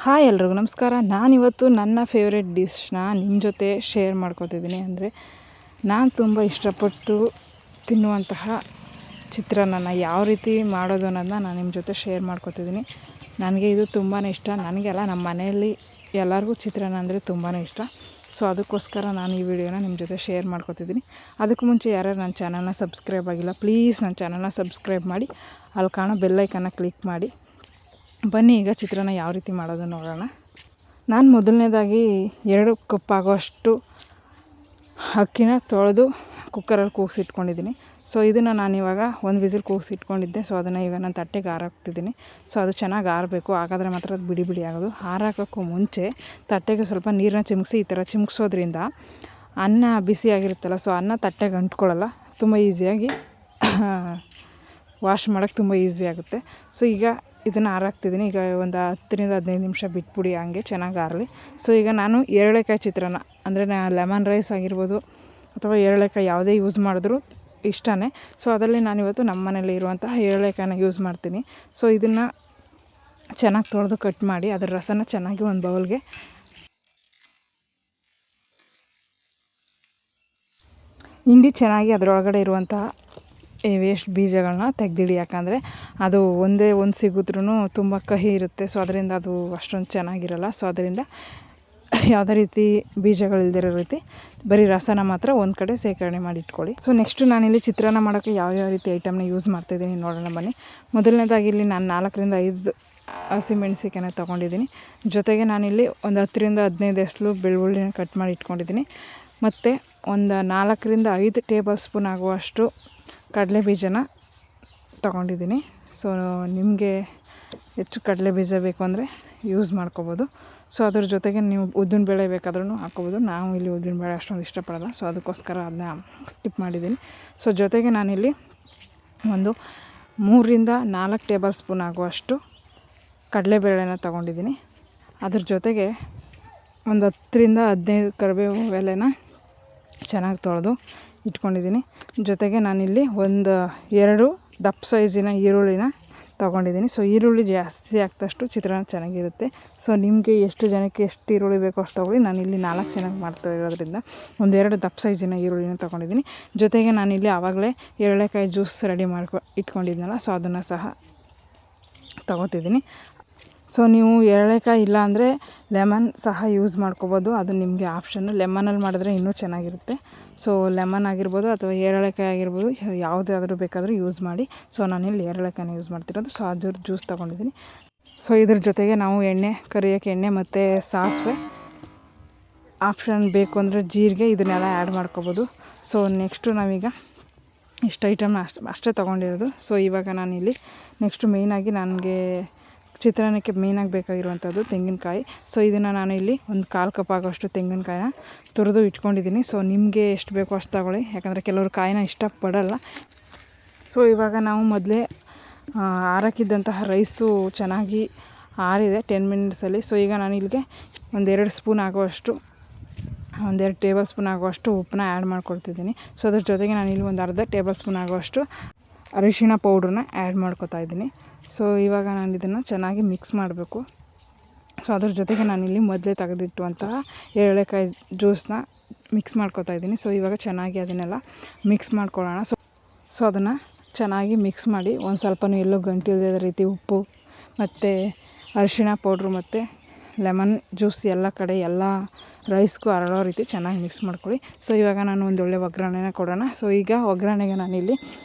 Hi ಎಲ್ರಿಗೂ ನಮಸ್ಕಾರ. ನಾನಿವತ್ತು ನನ್ನ ಫೇವ್ರೆಟ್ ಡಿಶ್ನ ನಿಮ್ಮ ಜೊತೆ ಶೇರ್ ಮಾಡ್ಕೊತಿದ್ದೀನಿ. ಅಂದರೆ ನಾನು ತುಂಬ ಇಷ್ಟಪಟ್ಟು ತಿನ್ನುವಂತಹ ಚಿತ್ರಾನ್ನ ಯಾವ ರೀತಿ ಮಾಡೋದು ಅನ್ನೋದನ್ನ ನಾನು ನಿಮ್ಮ ಜೊತೆ ಶೇರ್ ಮಾಡ್ಕೊತಿದ್ದೀನಿ. ನನಗೆ ಇದು ತುಂಬಾ ಇಷ್ಟ. ನನಗೆಲ್ಲ ನಮ್ಮ ಮನೆಯಲ್ಲಿ ಎಲ್ಲರಿಗೂ ಚಿತ್ರಾನ್ನ ಅಂದರೆ ತುಂಬಾ ಇಷ್ಟ. ಸೊ ಅದಕ್ಕೋಸ್ಕರ ನಾನು ಈ ವಿಡಿಯೋನ ನಿಮ್ಮ ಜೊತೆ ಶೇರ್ ಮಾಡ್ಕೊತಿದ್ದೀನಿ. ಅದಕ್ಕೂ ಮುಂಚೆ ಯಾರ್ಯಾರು ನನ್ನ ಚಾನಲ್ನ ಸಬ್ಸ್ಕ್ರೈಬ್ ಆಗಿಲ್ಲ, ಪ್ಲೀಸ್ ನನ್ನ ಚಾನಲ್ನ ಸಬ್ಸ್ಕ್ರೈಬ್ ಮಾಡಿ, ಅಲ್ಲಿ ಕಾಣೋ ಬೆಲ್ಲೈಕನ್ನ ಕ್ಲಿಕ್ ಮಾಡಿ. ಬನ್ನಿ ಈಗ ಚಿತ್ರಾನ್ನ ಯಾವ ರೀತಿ ಮಾಡೋದು ನೋಡೋಣ. ನಾನು ಮೊದಲನೇದಾಗಿ 2 ಕಪ್ ಆಗೋಷ್ಟು ಅಕ್ಕಿನ ತೊಳೆದು ಕುಕ್ಕರಲ್ಲಿ ಕೂಗಿಸಿಟ್ಕೊಂಡಿದ್ದೀನಿ. ಸೊ ಇದನ್ನು ನಾನಿವಾಗ 1 ವಿಸಿಲ್ ಕೂಗಿಸಿಟ್ಕೊಂಡಿದ್ದೆ. ಸೊ ಅದನ್ನು ಈಗ ನಾನು ತಟ್ಟೆಗೆ ಹಾಕ್ತಿದ್ದೀನಿ. ಸೊ ಅದು ಚೆನ್ನಾಗಿ ಆರಬೇಕು, ಹಾಗಾದರೆ ಮಾತ್ರ ಅದು ಬಿಡಿ ಬಿಡಿ ಆಗೋದು. ಹಾರಾಕೋಕ್ಕೂ ಮುಂಚೆ ತಟ್ಟೆಗೆ ಸ್ವಲ್ಪ ನೀರನ್ನ ಚಿಮುಕಿಸಿ ಈ ಥರ ಚಿಮುಕ್ಸೋದ್ರಿಂದ ಅನ್ನ ಬಿಸಿಯಾಗಿರುತ್ತಲ್ಲ, ಸೊ ಅನ್ನ ತಟ್ಟೆಗೆ ಅಂಟ್ಕೊಳ್ಳಲ್ಲ, ತುಂಬ ಈಸಿಯಾಗಿ ವಾಶ್ ಮಾಡೋಕ್ಕೆ ತುಂಬ ಈಸಿ ಆಗುತ್ತೆ. ಸೊ ಈಗ ಇದನ್ನು ಹಾರಾಕ್ತಿದ್ದೀನಿ. ಈಗ ಒಂದು 10-15 ನಿಮಿಷ ಬಿಟ್ಬಿಡಿ, ಹಂಗೆ ಚೆನ್ನಾಗಿ ಆರಲಿ. ಸೊ ಈಗ ನಾನು ಏರಳೆಕಾಯಿ ಚಿತ್ರಾನ್ನ ಅಂದರೆ ಲೆಮನ್ ರೈಸ್ ಆಗಿರ್ಬೋದು ಅಥವಾ ಏರಳೆಕಾಯಿ ಯಾವುದೇ ಯೂಸ್ ಮಾಡಿದ್ರೂ ಇಷ್ಟನೇ. ಸೊ ಅದರಲ್ಲಿ ನಾನಿವತ್ತು ನಮ್ಮ ಮನೇಲಿ ಇರುವಂತಹ ಏರಳೆಕಾಯಿನ ಯೂಸ್ ಮಾಡ್ತೀನಿ. ಸೊ ಇದನ್ನು ಚೆನ್ನಾಗಿ ತೊಳೆದು ಕಟ್ ಮಾಡಿ ಅದರ ರಸನ ಚೆನ್ನಾಗಿ ಒಂದು ಬೌಲ್ಗೆ ಹಿಂಡಿ ಚೆನ್ನಾಗಿ ಅದರೊಳಗಡೆ ಇರುವಂತಹ ವೇಸ್ಟ್ ಬೀಜಗಳನ್ನ ತೆಗೆದಿಡಿ. ಯಾಕಂದರೆ ಅದು ಒಂದೇ ಒಂದು ಸಿಗಿದ್ರೂ ತುಂಬ ಕಹಿ ಇರುತ್ತೆ. ಸೊ ಅದರಿಂದ ಅದು ಅಷ್ಟೊಂದು ಚೆನ್ನಾಗಿರಲ್ಲ. ಸೊ ಅದರಿಂದ ಯಾವುದೇ ರೀತಿ ಬೀಜಗಳಿಲ್ದಿರೋ ರೀತಿ ಬರೀ ರಸನ ಮಾತ್ರ ಒಂದು ಕಡೆ ಶೇಖರಣೆ ಮಾಡಿ ಇಟ್ಕೊಳ್ಳಿ. ಸೊ ನೆಕ್ಸ್ಟು ನಾನಿಲ್ಲಿ ಚಿತ್ರಾನ್ನ ಮಾಡೋಕ್ಕೆ ಯಾವ್ಯಾವ ರೀತಿ ಐಟಮ್ನ ಯೂಸ್ ಮಾಡ್ತಾಯಿದ್ದೀನಿ ನೋಡೋಣ ಬನ್ನಿ. ಮೊದಲನೇದಾಗಿ ಇಲ್ಲಿ ನಾನು 4-5 ಹಸಿಮೆಣಸಿಕಾಯಿನ ತೊಗೊಂಡಿದ್ದೀನಿ. ಜೊತೆಗೆ ನಾನಿಲ್ಲಿ ಒಂದು 10-15 ಎಸಳು ಬೆಳ್ಳುಳ್ಳಿನ ಕಟ್ ಮಾಡಿ ಇಟ್ಕೊಂಡಿದ್ದೀನಿ. ಮತ್ತು ಒಂದು 4-5 ಟೇಬಲ್ ಸ್ಪೂನ್ ಆಗುವಷ್ಟು ಕಡಲೆ ಬೀಜನ ತೊಗೊಂಡಿದ್ದೀನಿ. ಸೊ ನಿಮಗೆ ಹೆಚ್ಚು ಕಡಲೆ ಬೀಜ ಬೇಕು ಅಂದರೆ ಯೂಸ್ ಮಾಡ್ಕೋಬೋದು. ಸೊ ಅದ್ರ ಜೊತೆಗೆ ನೀವು ಉದ್ದಿನಬೇಳೆ ಬೇಕಾದ್ರೂ ಹಾಕ್ಕೋಬೋದು. ನಾವು ಇಲ್ಲಿ ಉದ್ದಿನಬೇಳೆ ಅಷ್ಟೊಂದು ಇಷ್ಟಪಡಲ್ಲ, ಸೊ ಅದಕ್ಕೋಸ್ಕರ ಅದನ್ನ ಸ್ಕಿಪ್ ಮಾಡಿದ್ದೀನಿ. ಸೊ ಜೊತೆಗೆ ನಾನಿಲ್ಲಿ ಒಂದು 3-4 ಟೇಬಲ್ ಸ್ಪೂನ್ ಆಗುವಷ್ಟು ಕಡಲೆಬೇಳೆನ ತೊಗೊಂಡಿದ್ದೀನಿ. ಅದ್ರ ಜೊತೆಗೆ ಒಂದು 10-15 ಕರಿಬೇವು ಎಲೆನ ಚೆನ್ನಾಗಿ ತೊಳೆದು ಇಟ್ಕೊಂಡಿದ್ದೀನಿ. ಜೊತೆಗೆ ನಾನಿಲ್ಲಿ ಒಂದು 2 ದಪ್ಪ ಸೈಜಿನ ಈರುಳ್ಳಿನ ತೊಗೊಂಡಿದ್ದೀನಿ. ಸೊ ಈರುಳ್ಳಿ ಜಾಸ್ತಿ ಹಾಕಿದಷ್ಟು ಚಿತ್ರಾನ್ನ ಚೆನ್ನಾಗಿರುತ್ತೆ. ಸೊ ನಿಮಗೆ ಎಷ್ಟು ಜನಕ್ಕೆ ಎಷ್ಟು ಈರುಳ್ಳಿ ಬೇಕೋ ಅಷ್ಟು ತೊಗೊಳ್ಳಿ. ನಾನಿಲ್ಲಿ 4 ಜನಕ್ಕೆ ಮಾಡ್ತಾ ಇರೋದ್ರಿಂದ ಒಂದು 2 ದಪ್ಪ ಸೈಜಿನ ಈರುಳ್ಳಿನ ತೊಗೊಂಡಿದ್ದೀನಿ. ಜೊತೆಗೆ ನಾನಿಲ್ಲಿ ಆವಾಗಲೇ ಏರಳೆಕಾಯಿ ಜ್ಯೂಸ್ ರೆಡಿ ಇಟ್ಕೊಂಡಿದ್ನಲ್ಲ, ಸೊ ಅದನ್ನು ಸಹ ತೊಗೋತಿದ್ದೀನಿ. ಸೊ ನೀವು ಏರಳೆಕಾಯಿ ಇಲ್ಲ ಅಂದರೆ ಲೆಮನ್ ಸಹ ಯೂಸ್ ಮಾಡ್ಕೋಬೋದು, ಅದು ನಿಮಗೆ ಆಪ್ಷನ್ನು. ಲೆಮನಲ್ಲಿ ಮಾಡಿದ್ರೆ ಇನ್ನೂ ಚೆನ್ನಾಗಿರುತ್ತೆ. ಸೊ ಲೆಮನ್ ಆಗಿರ್ಬೋದು ಅಥವಾ ಏರಳೆಕಾಯಿ ಆಗಿರ್ಬೋದು, ಯಾವುದಾದ್ರೂ ಬೇಕಾದರೂ ಯೂಸ್ ಮಾಡಿ. ಸೊ ನಾನಿಲ್ಲಿ ಏರಳೆಕಾಯಿನ ಯೂಸ್ ಮಾಡ್ತಿರೋದು. ಸೊ ಅದ್ರ ಜ್ಯೂಸ್ ತೊಗೊಂಡಿದ್ದೀನಿ. ಸೊ ಇದ್ರ ಜೊತೆಗೆ ನಾವು ಎಣ್ಣೆ, ಕರಿಯೋಕ್ಕೆ ಎಣ್ಣೆ ಮತ್ತು ಸಾಸಿವೆ, ಆಪ್ಷನ್ ಬೇಕು ಅಂದರೆ ಜೀರಿಗೆ, ಇದನ್ನೆಲ್ಲ ಆ್ಯಡ್ ಮಾಡ್ಕೋಬೋದು. ಸೊ ನೆಕ್ಸ್ಟು ನಾವೀಗ ಇಷ್ಟು ಐಟಮ್ನ ಅಷ್ಟೇ ತೊಗೊಂಡಿರೋದು. ಸೊ ಇವಾಗ ನಾನಿಲ್ಲಿ ನೆಕ್ಸ್ಟು ಮೇಯ್ನಾಗಿ ನನಗೆ ಚಿತ್ರಾನ್ನಕ್ಕೆ ಮೇಯ್ನಾಗಿ ಬೇಕಾಗಿರುವಂಥದ್ದು ತೆಂಗಿನಕಾಯಿ. ಸೊ ಇದನ್ನು ನಾನು ಇಲ್ಲಿ ಒಂದು 1/4 ಕಪ್ ಆಗೋಷ್ಟು ತೆಂಗಿನಕಾಯಿನ ತುರಿದು ಇಟ್ಕೊಂಡಿದ್ದೀನಿ. ಸೊ ನಿಮಗೆ ಎಷ್ಟು ಬೇಕೋ ಅಷ್ಟು ತಗೊಳ್ಳಿ, ಯಾಕಂದರೆ ಕೆಲವರು ಕಾಯಿನ ಇಷ್ಟಪಡಲ್ಲ. ಸೊ ಇವಾಗ ನಾವು ಮೊದಲೇ ಆರಕ್ಕಿದ್ದಂತಹ ರೈಸು ಚೆನ್ನಾಗಿ ಆರಿದೆ 10 ಮಿನಿಟ್ಸಲ್ಲಿ. ಸೊ ಈಗ ನಾನು ಇಲ್ಲಿಗೆ ಒಂದು 2 ಸ್ಪೂನ್ ಆಗುವಷ್ಟು, ಒಂದು 2 ಟೇಬಲ್ ಸ್ಪೂನ್ ಆಗುವಷ್ಟು ಉಪ್ಪನ್ನ ಆ್ಯಡ್ ಮಾಡ್ಕೊಳ್ತಿದ್ದೀನಿ. ಸೊ ಅದ್ರ ಜೊತೆಗೆ ನಾನಿಲ್ಲಿ ಒಂದು ಅರ್ಧ ಟೇಬಲ್ ಸ್ಪೂನ್ ಆಗುವಷ್ಟು ಅರಿಶಿಣ ಪೌಡ್ರನ್ನ ಆ್ಯಡ್ ಮಾಡ್ಕೊತಾ ಇದ್ದೀನಿ. ಸೊ ಇವಾಗ ನಾನು ಇದನ್ನು ಚೆನ್ನಾಗಿ ಮಿಕ್ಸ್ ಮಾಡಬೇಕು. ಸೊ ಅದ್ರ ಜೊತೆಗೆ ನಾನಿಲ್ಲಿ ಮೊದಲೇ ತೆಗೆದಿಟ್ಟುವಂತಹ ಏರಳೆಕಾಯಿ ಜ್ಯೂಸನ್ನ ಮಿಕ್ಸ್ ಮಾಡ್ಕೊತಾ ಇದ್ದೀನಿ. ಸೊ ಇವಾಗ ಚೆನ್ನಾಗಿ ಅದನ್ನೆಲ್ಲ ಮಿಕ್ಸ್ ಮಾಡ್ಕೊಳ್ಳೋಣ. ಸೊ ಅದನ್ನು ಚೆನ್ನಾಗಿ ಮಿಕ್ಸ್ ಮಾಡಿ ಒಂದು ಸ್ವಲ್ಪನೂ ಎಲ್ಲೂ ಗಂಟಿಲ್ಲದ ರೀತಿ ಉಪ್ಪು ಮತ್ತು ಅರಿಶಿಣ ಪೌಡ್ರು ಮತ್ತು ಲೆಮನ್ ಜ್ಯೂಸ್ ಎಲ್ಲ ಕಡೆ ಎಲ್ಲ ರೈಸ್ಗೂ ಹರಡೋ ರೀತಿ ಚೆನ್ನಾಗಿ ಮಿಕ್ಸ್ ಮಾಡ್ಕೊಳ್ಳಿ. ಸೊ ಇವಾಗ ನಾನು ಒಂದು ಒಳ್ಳೆ ಒಗ್ಗರಣೆನ ಕೊಡೋಣ. ಸೊ ಈಗ ಒಗ್ಗರಣೆಗೆ ನಾನಿಲ್ಲಿ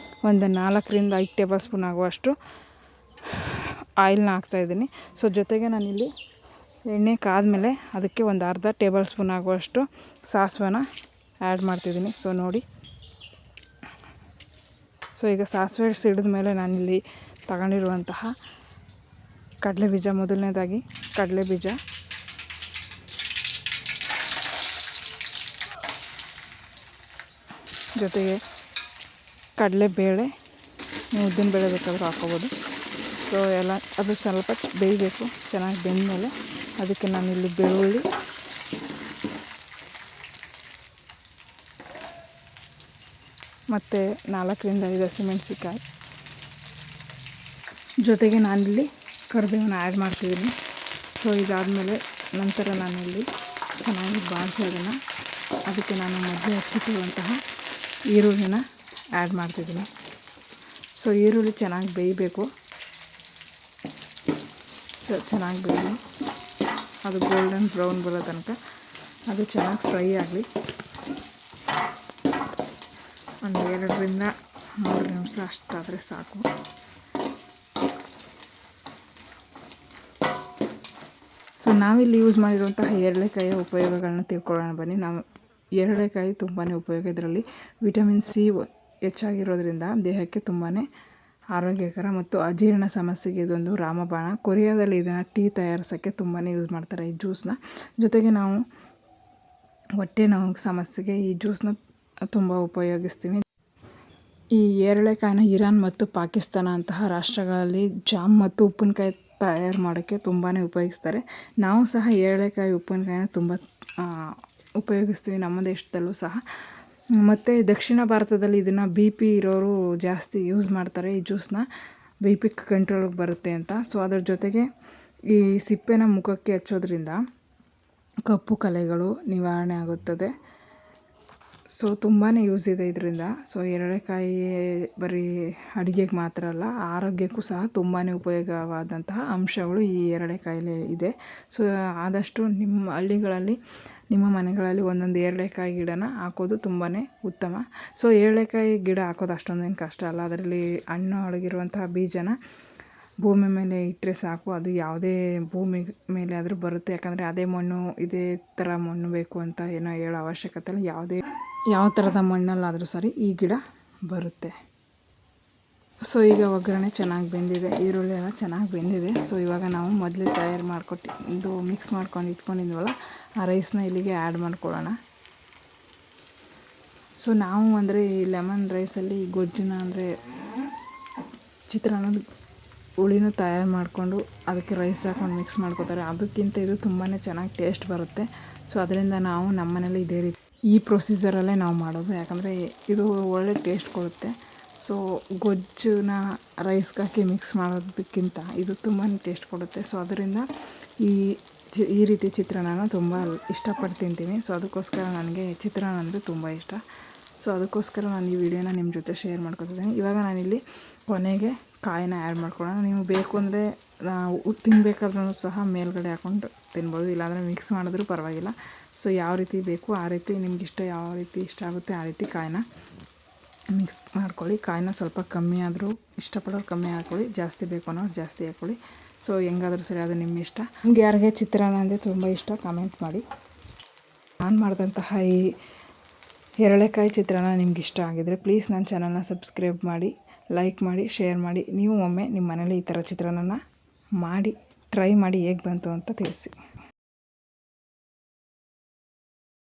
ಒಂದು 4-5 ಟೇಬಲ್ ಸ್ಪೂನ್ ಆಗುವಷ್ಟು ಆಯಿಲ್ನ ಹಾಕ್ತಾಯಿದ್ದೀನಿ. ಸೊ ಜೊತೆಗೆ ನಾನಿಲ್ಲಿ ಎಣ್ಣೆ ಕಾದ್ಮೇಲೆ ಅದಕ್ಕೆ ಒಂದು ಅರ್ಧ ಟೇಬಲ್ ಸ್ಪೂನ್ ಆಗುವಷ್ಟು ಸಾಸಿವೆನ ಆ್ಯಡ್ ಮಾಡ್ತಿದ್ದೀನಿ. ಸೊ ನೋಡಿ, ಸೊ ಈಗ ಸಾಸಿವೆ ಸಿಡಿದ ಮೇಲೆ ನಾನಿಲ್ಲಿ ತಗೊಂಡಿರುವಂತಹ ಕಡಲೆಬೀಜ, ಮೊದಲನೇದಾಗಿ ಕಡಲೆಬೀಜ, ಜೊತೆಗೆ ಕಡಲೆಬೇಳೆ, ಉದ್ದಿನಬೇಳೆ ಬೇಕಾದರೂ ಹಾಕ್ಕೋಬೋದು. ಸೊ ಎಲ್ಲ ಅದು ಸ್ವಲ್ಪ ಬೇಯಬೇಕು. ಚೆನ್ನಾಗಿ ಬೆಂದಮೇಲೆ ಅದಕ್ಕೆ ನಾನಿಲ್ಲಿ ಬೆಳ್ಳುಳ್ಳಿ ಮತ್ತು 4-5 ಹಸಿಮೆಣಸಿಕಾಯಿ, ಜೊತೆಗೆ ನಾನಿಲ್ಲಿ ಕರಿಬೇವನ್ನ ಆ್ಯಡ್ ಮಾಡ್ತಿದ್ದೀನಿ. ಸೊ ಇದಾದಮೇಲೆ ನಂತರ ನಾನಿಲ್ಲಿ ಚೆನ್ನಾಗಿ ಬಾಡಿಸಿ ಅದಕ್ಕೆ ನಾನು ಮೊದಲೇ ಹಚ್ಚಿಟ್ಟಿರುವಂತಹ ಈರುಳ್ಳಿನ ಆ್ಯಡ್ ಮಾಡ್ತಿದ್ದೀನಿ. ಸೊ ಈರುಳ್ಳಿ ಚೆನ್ನಾಗಿ ಬೇಯಬೇಕು. ಸೊ ಚೆನ್ನಾಗಿ ಬೇಯಲಿ, ಅದು ಗೋಲ್ಡನ್ ಬ್ರೌನ್ ಬರೋ ತನಕ ಅದು ಚೆನ್ನಾಗಿ ಫ್ರೈ ಆಗಲಿ. ಒಂದು 2ರಿಂದ 3 ನಿಮಿಷ ಅಷ್ಟಾದರೆ ಸಾಕು. ಸೊ ನಾವಿಲ್ಲಿ ಯೂಸ್ ಮಾಡಿರುವಂತಹ ಎರಳೆಕಾಯಿಯ ಉಪಯೋಗಗಳನ್ನ ತಿಳ್ಕೊಳ್ಳೋಣ ಬನ್ನಿ. ನಾವು ಎರಳೆಕಾಯಿ ತುಂಬಾ ಉಪಯೋಗ. ಇದರಲ್ಲಿ ವಿಟಮಿನ್ ಸಿ ಹೆಚ್ಚಾಗಿರೋದ್ರಿಂದ ದೇಹಕ್ಕೆ ತುಂಬಾ ಆರೋಗ್ಯಕರ ಮತ್ತು ಅಜೀರ್ಣ ಸಮಸ್ಯೆಗೆ ಇದೊಂದು ರಾಮಬಾಣ. ಕೊರಿಯಾದಲ್ಲಿ ಇದನ್ನು ಟೀ ತಯಾರಿಸೋಕ್ಕೆ ತುಂಬಾ ಯೂಸ್ ಮಾಡ್ತಾರೆ ಈ ಜ್ಯೂಸನ್ನ. ಜೊತೆಗೆ ನಾವು ಹೊಟ್ಟೆ ನೋವು ಸಮಸ್ಯೆಗೆ ಈ ಜ್ಯೂಸನ್ನ ತುಂಬ ಉಪಯೋಗಿಸ್ತೀವಿ. ಈ ಎರಳೆಕಾಯಿನ ಇರಾನ್ ಮತ್ತು ಪಾಕಿಸ್ತಾನ ಅಂತಹ ರಾಷ್ಟ್ರಗಳಲ್ಲಿ ಜಾಮ್ ಮತ್ತು ಉಪ್ಪಿನಕಾಯಿ ತಯಾರು ಮಾಡೋಕ್ಕೆ ತುಂಬಾ ಉಪಯೋಗಿಸ್ತಾರೆ. ನಾವು ಸಹ ಎರಳೆಕಾಯಿ ಉಪ್ಪಿನಕಾಯಿನ ತುಂಬ ಉಪಯೋಗಿಸ್ತೀವಿ ನಮ್ಮ ದೇಶದಲ್ಲೂ ಸಹ. ಮತ್ತು ದಕ್ಷಿಣ ಭಾರತದಲ್ಲಿ ಇದನ್ನು BP ಇರೋರು ಜಾಸ್ತಿ ಯೂಸ್ ಮಾಡ್ತಾರೆ. ಈ ಜ್ಯೂಸನ್ನ BP ಕಂಟ್ರೋಲಿಗೆ ಬರುತ್ತೆ ಅಂತ. ಸೊ ಅದ್ರ ಜೊತೆಗೆ ಈ ಸಿಪ್ಪೆನ ಮುಖಕ್ಕೆ ಹಚ್ಚೋದ್ರಿಂದ ಕಪ್ಪು ಕಲೆಗಳು ನಿವಾರಣೆ ಆಗುತ್ತದೆ. ಸೊ ತುಂಬಾ ಯೂಸ್ ಇದೆ ಇದರಿಂದ. ಸೊ ಎರಳೆಕಾಯಿ ಬರೀ ಅಡುಗೆಗೆ ಮಾತ್ರ ಅಲ್ಲ, ಆರೋಗ್ಯಕ್ಕೂ ಸಹ ತುಂಬಾ ಉಪಯೋಗವಾದಂತಹ ಅಂಶಗಳು ಈ ಎರಳೆಕಾಯಲ್ಲಿ ಇದೆ. ಸೊ ಆದಷ್ಟು ನಿಮ್ಮ ಹಳ್ಳಿಗಳಲ್ಲಿ, ನಿಮ್ಮ ಮನೆಗಳಲ್ಲಿ ಒಂದೊಂದು ಎರಳೆಕಾಯಿ ಗಿಡನ ಹಾಕೋದು ತುಂಬಾ ಉತ್ತಮ. ಸೊ ಎರಳೆಕಾಯಿ ಗಿಡ ಹಾಕೋದು ಅಷ್ಟೊಂದೇನು ಕಷ್ಟ ಅಲ್ಲ. ಅದರಲ್ಲಿ ಹಣ್ಣು ಅಡಗಿರುವಂತಹ ಬೀಜನ ಭೂಮಿ ಮೇಲೆ ಇಟ್ಟರೆ ಸಾಕು, ಅದು ಯಾವುದೇ ಭೂಮಿ ಮೇಲೆ ಆದರೂ ಬರುತ್ತೆ. ಯಾಕಂದರೆ ಅದೇ ಮಣ್ಣು, ಇದೇ ಥರ ಮಣ್ಣು ಬೇಕು ಅಂತ ಏನೋ ಹೇಳೋ ಅವಶ್ಯಕತೆ ಇಲ್ಲ. ಯಾವ ಥರದ ಮಣ್ಣಲ್ಲಾದರೂ ಸರಿ ಈ ಗಿಡ ಬರುತ್ತೆ. ಸೊ ಈಗ ಒಗ್ಗರಣೆ ಚೆನ್ನಾಗಿ ಬೆಂದಿದೆ, ಈರುಳ್ಳಿ ಎಲ್ಲ ಚೆನ್ನಾಗಿ ಬೆಂದಿದೆ. ಸೊ ಇವಾಗ ನಾವು ಮೊದಲೇ ತಯಾರು ಮಾಡಿಕೊಟ್ಟು ಮಿಕ್ಸ್ ಮಾಡ್ಕೊಂಡು ಇಟ್ಕೊಂಡಿದ್ವಲ್ಲ ಆ ರೈಸ್ನ ಇಲ್ಲಿಗೆ ಆ್ಯಡ್ ಮಾಡ್ಕೊಳ್ಳೋಣ. ಸೊ ನಾವು ಅಂದರೆ ಈ ಲೆಮನ್ ರೈಸಲ್ಲಿ ಗೊಜ್ಜನ್ನ ಅಂದರೆ ಚಿತ್ರಾನ್ನದ ಹುಳಿನೂ ತಯಾರು ಮಾಡಿಕೊಂಡು ಅದಕ್ಕೆ ರೈಸ್ ಹಾಕೊಂಡು ಮಿಕ್ಸ್ ಮಾಡ್ಕೋತಾರೆ. ಅದಕ್ಕಿಂತ ಇದು ತುಂಬಾ ಚೆನ್ನಾಗಿ ಟೇಸ್ಟ್ ಬರುತ್ತೆ. ಸೊ ಅದರಿಂದ ನಾವು ನಮ್ಮ ಮನೇಲಿ ಇದೇ ರೀತಿ ಈ ಪ್ರೊಸೀಜರಲ್ಲೇ ನಾವು ಮಾಡೋದು. ಯಾಕಂದರೆ ಇದು ಒಳ್ಳೆ ಟೇಸ್ಟ್ ಕೊಡುತ್ತೆ. ಸೊ ಗೊಜ್ಜನ್ನ ರೈಸ್ಗೆ ಹಾಕಿ ಮಿಕ್ಸ್ ಮಾಡೋದಕ್ಕಿಂತ ಇದು ತುಂಬಾ ಟೇಸ್ಟ್ ಕೊಡುತ್ತೆ. ಸೊ ಅದರಿಂದ ಈ ರೀತಿ ಚಿತ್ರಾನ್ನ ತುಂಬ ಇಷ್ಟಪಟ್ಟು ತಿಂತೀನಿ. ಸೊ ಅದಕ್ಕೋಸ್ಕರ ನನಗೆ ಚಿತ್ರಾನ್ನ ಅಂದರೆ ತುಂಬ ಇಷ್ಟ. ಸೊ ಅದಕ್ಕೋಸ್ಕರ ನಾನು ಈ ವಿಡಿಯೋನ ನಿಮ್ಮ ಜೊತೆ ಶೇರ್ ಮಾಡ್ಕೊತಿದ್ದೀನಿ. ಇವಾಗ ನಾನಿಲ್ಲಿ ಕೊನೆಗೆ ಕಾಯಿನ ಆ್ಯಡ್ ಮಾಡ್ಕೊಳ್ಳೋಣ. ನೀವು ಬೇಕು ಅಂದರೆ ತಿನ್ನಬೇಕಾದ್ರೂ ಸಹ ಮೇಲ್ಗಡೆ ಹಾಕ್ಕೊಂಡು ತಿನ್ಬೋದು, ಇಲ್ಲಾಂದರೆ ಮಿಕ್ಸ್ ಮಾಡಿದ್ರೂ ಪರವಾಗಿಲ್ಲ. ಸೊ ಯಾವ ರೀತಿ ಬೇಕು ಆ ರೀತಿ, ನಿಮಗಿಷ್ಟ ಯಾವ ರೀತಿ ಇಷ್ಟ ಆಗುತ್ತೆ ಆ ರೀತಿ ಕಾಯಿನ ಮಿಕ್ಸ್ ಮಾಡ್ಕೊಳ್ಳಿ. ಕಾಯಿನ ಸ್ವಲ್ಪ ಕಮ್ಮಿ ಆದರೂ ಇಷ್ಟಪಡೋರು ಕಮ್ಮಿ ಹಾಕ್ಕೊಳ್ಳಿ, ಜಾಸ್ತಿ ಬೇಕು ಅನ್ನೋರು ಜಾಸ್ತಿ ಹಾಕ್ಕೊಳ್ಳಿ. ಸೊ ಹೆಂಗಾದರೂ ಸರಿ, ಅದು ನಿಮ್ಮ ಇಷ್ಟ. ನಿಮ್ಗೆ ಯಾರಿಗೆ ಚಿತ್ರಾನ್ನ ಅಂದರೆ ತುಂಬ ಇಷ್ಟ ಕಾಮೆಂಟ್ ಮಾಡಿ. ನಾನು ಮಾಡಿದಂತಹ ಈ ಎರಳೆಕಾಯಿ ಚಿತ್ರಾನ್ನ ನಿಮ್ಗೆ ಇಷ್ಟ ಆಗಿದರೆ ಪ್ಲೀಸ್ ನನ್ನ ಚಾನಲ್ನ ಸಬ್ಸ್ಕ್ರೈಬ್ ಮಾಡಿ, ಲೈಕ್ ಮಾಡಿ, ಶೇರ್ ಮಾಡಿ. ನೀವು ಒಮ್ಮೆ ನಿಮ್ಮ ಮನೇಲಿ ಈ ಥರ ಚಿತ್ರಾನ್ನ ಮಾಡಿ ಟ್ರೈ ಮಾಡಿ ಹೇಗೆ ಬಂತು ಅಂತ ತಿಳಿಸಿ.